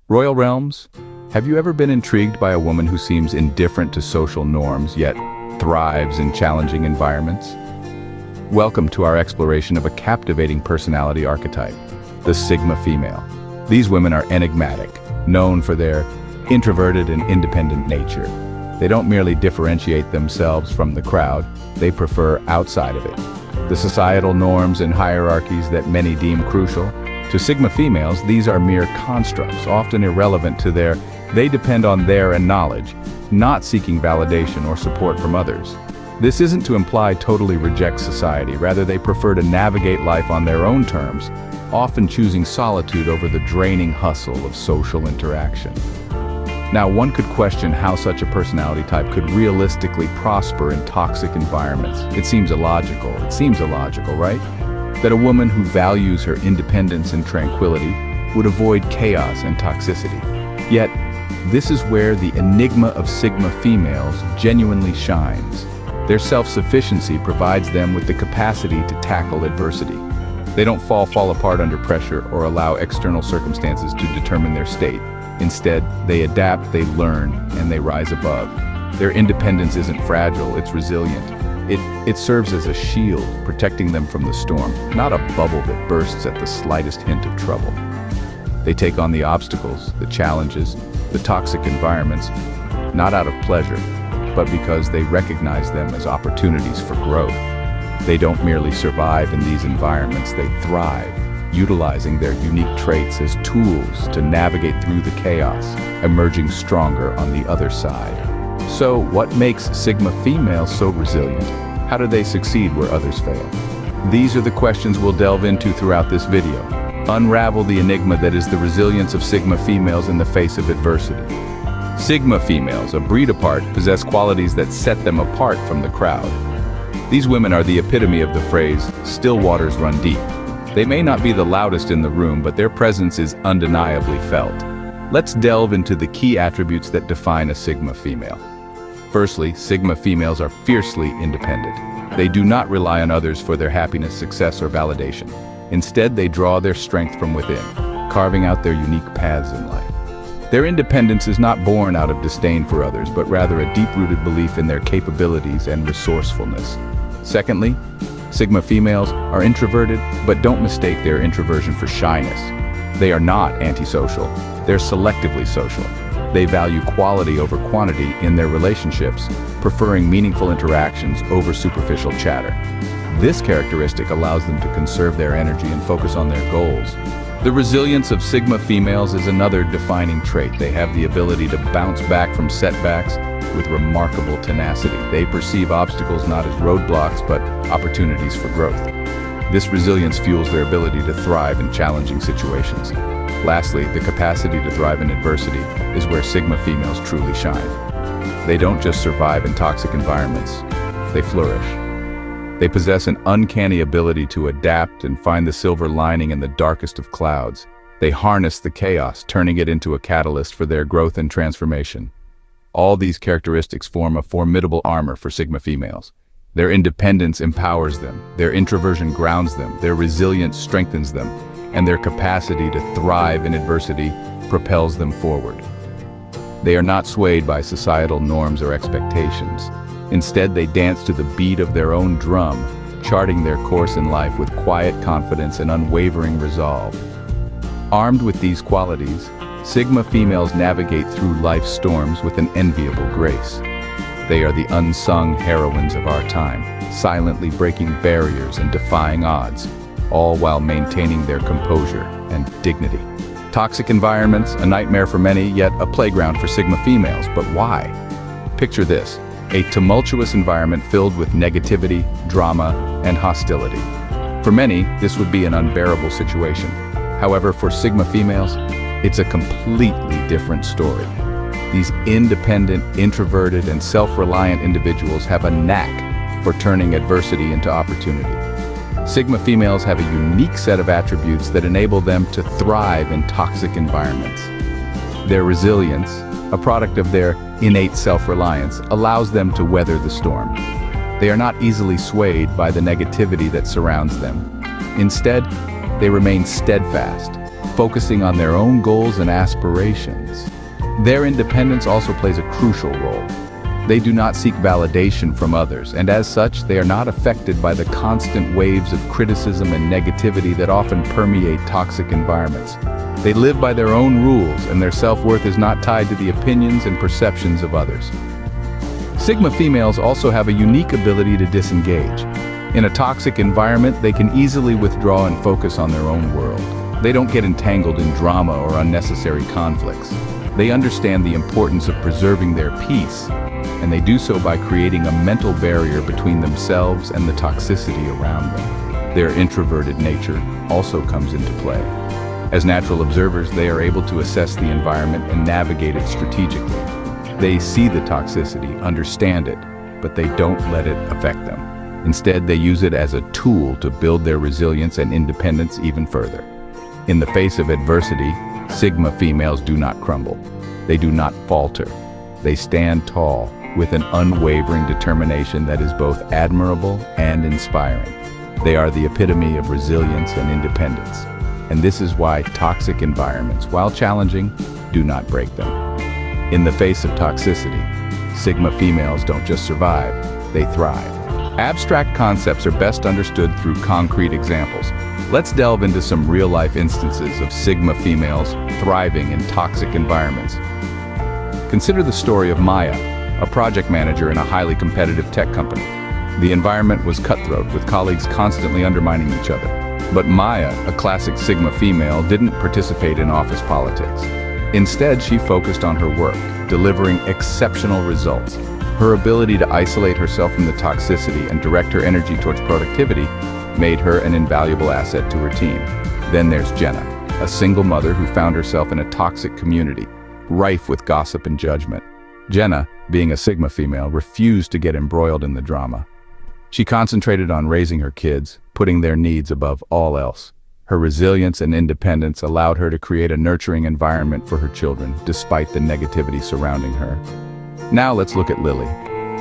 Royal Realms, have you ever been intrigued by a woman who seems indifferent to social norms, yet thrives in challenging environments? Welcome to our exploration of a captivating personality archetype, the Sigma female. These women are enigmatic, known for their introverted and independent nature. They don't merely differentiate themselves from the crowd, they prefer outside of it. The societal norms and hierarchies that many deem crucial, to Sigma females, these are mere constructs, often irrelevant to they depend on their and knowledge, not seeking validation or support from others. This isn't to imply totally reject society, rather they prefer to navigate life on their own terms, often choosing solitude over the draining hustle of social interaction. Now, one could question how such a personality type could realistically prosper in toxic environments. It seems illogical, right? That a woman who values her independence and tranquility would avoid chaos and toxicity. Yet, this is where the enigma of Sigma females genuinely shines. Their self-sufficiency provides them with the capacity to tackle adversity. They don't fall apart under pressure or allow external circumstances to determine their state. Instead, they adapt, they learn, and they rise above. Their independence isn't fragile, it's resilient. It serves as a shield, protecting them from the storm, not a bubble that bursts at the slightest hint of trouble. They take on the obstacles, the challenges, the toxic environments, not out of pleasure, but because they recognize them as opportunities for growth. They don't merely survive in these environments, they thrive, utilizing their unique traits as tools to navigate through the chaos, emerging stronger on the other side. So, what makes Sigma females so resilient? How do they succeed where others fail? These are the questions we'll delve into throughout this video. Unravel the enigma that is the resilience of Sigma females in the face of adversity. Sigma females, a breed apart, possess qualities that set them apart from the crowd. These women are the epitome of the phrase, "still waters run deep." They may not be the loudest in the room, but their presence is undeniably felt. Let's delve into the key attributes that define a Sigma female. Firstly, Sigma females are fiercely independent. They do not rely on others for their happiness, success, or validation. Instead, they draw their strength from within, carving out their unique paths in life. Their independence is not born out of disdain for others, but rather a deep-rooted belief in their capabilities and resourcefulness. Secondly, Sigma females are introverted, but don't mistake their introversion for shyness. They are not antisocial, they're selectively social. They value quality over quantity in their relationships, preferring meaningful interactions over superficial chatter. This characteristic allows them to conserve their energy and focus on their goals. The resilience of Sigma females is another defining trait. They have the ability to bounce back from setbacks with remarkable tenacity. They perceive obstacles not as roadblocks, but opportunities for growth. This resilience fuels their ability to thrive in challenging situations. Lastly, the capacity to thrive in adversity is where Sigma females truly shine. They don't just survive in toxic environments, they flourish. They possess an uncanny ability to adapt and find the silver lining in the darkest of clouds. They harness the chaos, turning it into a catalyst for their growth and transformation. All these characteristics form a formidable armor for Sigma females. Their independence empowers them, their introversion grounds them, their resilience strengthens them, and their capacity to thrive in adversity propels them forward. They are not swayed by societal norms or expectations. Instead, they dance to the beat of their own drum, charting their course in life with quiet confidence and unwavering resolve. Armed with these qualities, Sigma females navigate through life's storms with an enviable grace. They are the unsung heroines of our time, silently breaking barriers and defying odds, all while maintaining their composure and dignity. Toxic environments, a nightmare for many, yet a playground for Sigma females. But why? Picture this, a tumultuous environment filled with negativity, drama, and hostility. For many, this would be an unbearable situation. However, for Sigma females, it's a completely different story. These independent, introverted, and self-reliant individuals have a knack for turning adversity into opportunity. Sigma females have a unique set of attributes that enable them to thrive in toxic environments. Their resilience, a product of their innate self-reliance, allows them to weather the storm. They are not easily swayed by the negativity that surrounds them. Instead, they remain steadfast, focusing on their own goals and aspirations. Their independence also plays a crucial role. They do not seek validation from others, and as such, they are not affected by the constant waves of criticism and negativity that often permeate toxic environments. They live by their own rules, and their self-worth is not tied to the opinions and perceptions of others. Sigma females also have a unique ability to disengage. In a toxic environment, they can easily withdraw and focus on their own world. They don't get entangled in drama or unnecessary conflicts. They understand the importance of preserving their peace, and they do so by creating a mental barrier between themselves and the toxicity around them. Their introverted nature also comes into play. As natural observers, they are able to assess the environment and navigate it strategically. They see the toxicity, understand it, but they don't let it affect them. Instead, they use it as a tool to build their resilience and independence even further. In the face of adversity, Sigma females do not crumble. They do not falter. They stand tall with an unwavering determination that is both admirable and inspiring. They are the epitome of resilience and independence. And this is why toxic environments, while challenging, do not break them. In the face of toxicity, Sigma females don't just survive, they thrive. Abstract concepts are best understood through concrete examples. Let's delve into some real-life instances of Sigma females thriving in toxic environments. Consider the story of Maya, a project manager in a highly competitive tech company. The environment was cutthroat, with colleagues constantly undermining each other. But Maya, a classic Sigma female, didn't participate in office politics. Instead, she focused on her work, delivering exceptional results. Her ability to isolate herself from the toxicity and direct her energy towards productivity made her an invaluable asset to her team. Then there's Jenna, a single mother who found herself in a toxic community, rife with gossip and judgment. Jenna, being a Sigma female, refused to get embroiled in the drama. She concentrated on raising her kids, putting their needs above all else. Her resilience and independence allowed her to create a nurturing environment for her children, despite the negativity surrounding her. Now let's look at Lily,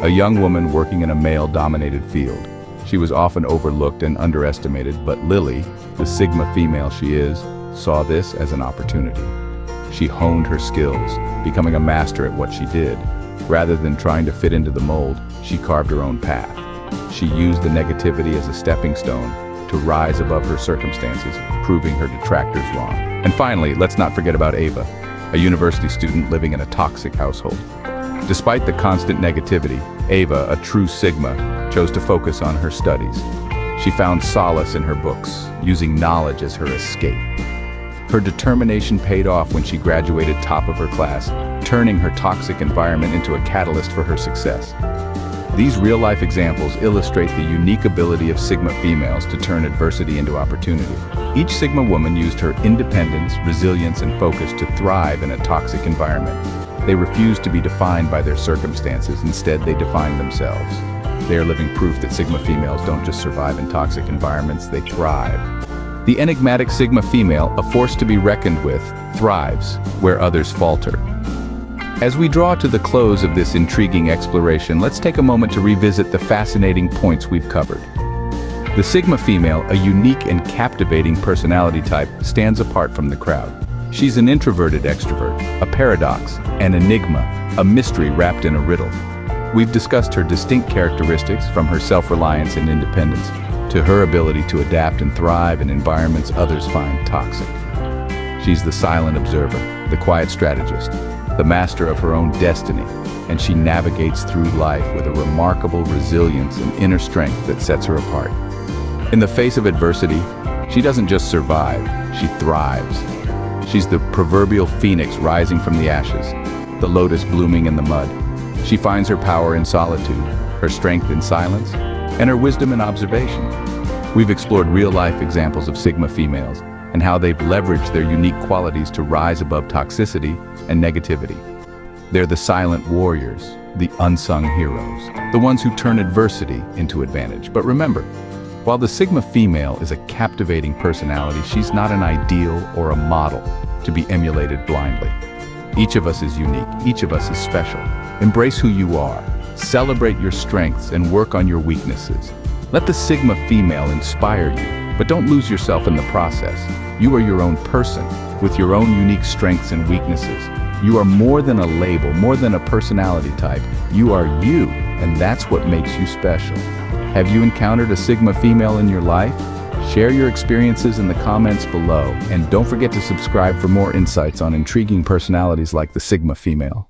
a young woman working in a male-dominated field. She was often overlooked and underestimated, but Lily, the Sigma female she is, saw this as an opportunity. She honed her skills, becoming a master at what she did. Rather than trying to fit into the mold, she carved her own path. She used the negativity as a stepping stone to rise above her circumstances, proving her detractors wrong. And finally, let's not forget about Ava, a university student living in a toxic household. Despite the constant negativity, Ava, a true Sigma, chose to focus on her studies. She found solace in her books, using knowledge as her escape. Her determination paid off when she graduated top of her class, turning her toxic environment into a catalyst for her success. These real-life examples illustrate the unique ability of Sigma females to turn adversity into opportunity. Each Sigma woman used her independence, resilience, and focus to thrive in a toxic environment. They refused to be defined by their circumstances. Instead, they defined themselves. They are living proof that Sigma females don't just survive in toxic environments, they thrive. The enigmatic Sigma female, a force to be reckoned with, thrives where others falter. As we draw to the close of this intriguing exploration, let's take a moment to revisit the fascinating points we've covered. The Sigma female, a unique and captivating personality type, stands apart from the crowd. She's an introverted extrovert, a paradox, an enigma, a mystery wrapped in a riddle. We've discussed her distinct characteristics, from her self-reliance and independence to her ability to adapt and thrive in environments others find toxic. She's the silent observer, the quiet strategist, the master of her own destiny, and she navigates through life with a remarkable resilience and inner strength that sets her apart. In the face of adversity, she doesn't just survive, she thrives. She's the proverbial phoenix rising from the ashes, the lotus blooming in the mud. She finds her power in solitude, her strength in silence, and her wisdom in observation. We've explored real-life examples of Sigma females and how they've leveraged their unique qualities to rise above toxicity and negativity. They're the silent warriors, the unsung heroes, the ones who turn adversity into advantage. But remember, while the Sigma female is a captivating personality, she's not an ideal or a model to be emulated blindly. Each of us is unique, each of us is special. Embrace who you are, celebrate your strengths, and work on your weaknesses. Let the Sigma female inspire you, but don't lose yourself in the process. You are your own person, with your own unique strengths and weaknesses. You are more than a label, more than a personality type. You are you, and that's what makes you special. Have you encountered a Sigma female in your life? Share your experiences in the comments below, and don't forget to subscribe for more insights on intriguing personalities like the Sigma female.